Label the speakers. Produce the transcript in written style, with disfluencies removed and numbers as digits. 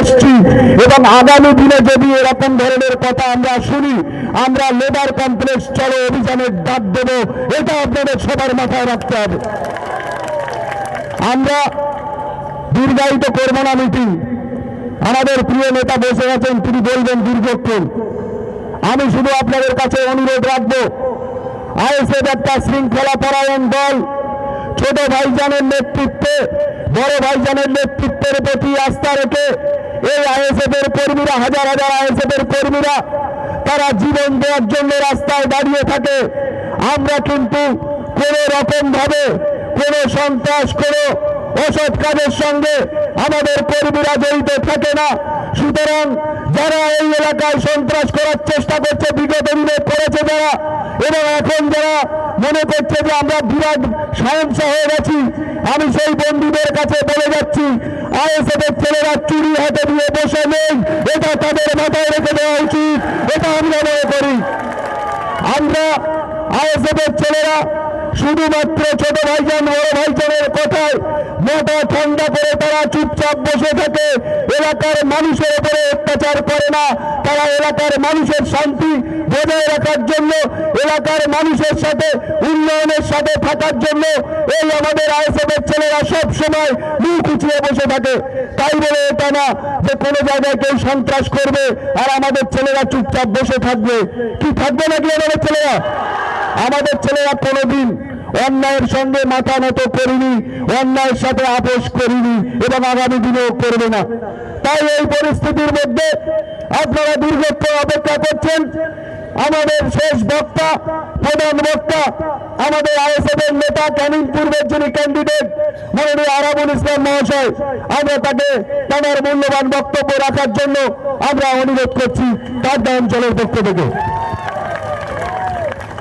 Speaker 1: এসেছি এবং আগামী দিনে যদি এরকম ধরনের কথা আমরা শুনি, আমরা লেবার কমপ্লেক্স চলো অভিযানের ডাক দেবো। এটা আপনাদের সবার মাথায় রাখতে হবে। আমরা দীর্ঘায়িত করব না মিটিং। আমাদের প্রিয় নেতা বসে আছেন, তিনি বলবেন দীর্ঘক্ষণ। আমি শুধু আপনাদের কাছে অনুরোধ রাখবো, আইএসএফ একটা শৃঙ্খলা পরায়ণ দল। ছোট ভাইজানের নেতৃত্বে, বড় ভাইজানের নেতৃত্বের প্রতি আস্থা রেখে এই আইএসএফ এর কর্মীরা, হাজার হাজার আইএসএফ এর কর্মীরা তারা জীবন দেওয়ার জন্য রাস্তায় দাঁড়িয়ে থাকে। আমরা কিন্তু কোন রকম ভাবে কোন সন্ত্রাস, কোন অসৎ কাজের সঙ্গে আমাদের কর্মীরা জড়িত থাকে না। সুতরাং যারা এই এলাকায় সন্ত্রাস করার চেষ্টা করছে, বিগত দিনে করেছে যারা, এবং এখন যারা মনে করছে যে আমরা বিরাট সহিংস হয়ে গেছি, আমি সেই বন্ধুদের কাছে বলে যাচ্ছি, আইএসএফ এর ছেলেরা চুরি হাতে দিয়ে বসে নেই। এটা তাদের মাথায় রেখে দেওয়া উচিত। এটা আমরা মনে করি। আমরা আইএসএফ এর ছেলেরা শুধুমাত্র ছোট ভাইজান, বড় ভাইজানের কথায় মাথা ঠান্ডা করে তারা চুপচাপ বসে থাকে। এলাকার মানুষের উপরে অত্যাচার করে না। তারা এলাকার মানুষের শান্তি বজায় রাখার জন্য, এলাকার মানুষের সাথে উন্নয়নের সাথে থাকার জন্য এই আমাদের আইএসএফ এর ছেলেরা সব সময় মুখ উঁচিয়ে বসে থাকে। তাই বলে এটা না যে কোনো জায়গায় কেউ সন্ত্রাস করবে আর আমাদের ছেলেরা চুপচাপ বসে থাকবে। কি থাকবে নাকি আমাদের ছেলেরা? আমাদের ছেলেরা কোনোদিন অন্যায়ের সঙ্গে মাথা নত করিনি, অন্যায়ের সাথে আপোষ করিনি এবং আগামী দিনেও করবে না। তাই এই পরিস্থিতির মধ্যে আপনারা দীর্ঘক্ষণ অপেক্ষা করছেন। আমাদের শেষ বক্তা, প্রধান বক্তা, আমাদের আইএসএফ এর নেতা, ক্যানিং পূর্বের যিনি ক্যান্ডিডেট মাননীয় আরাবুল ইসলাম মহাশয়, আমরা তাকে তার মূল্যবান বক্তব্য রাখার জন্য আমরা অনুরোধ করছি তার অঞ্চলের পক্ষ থেকে।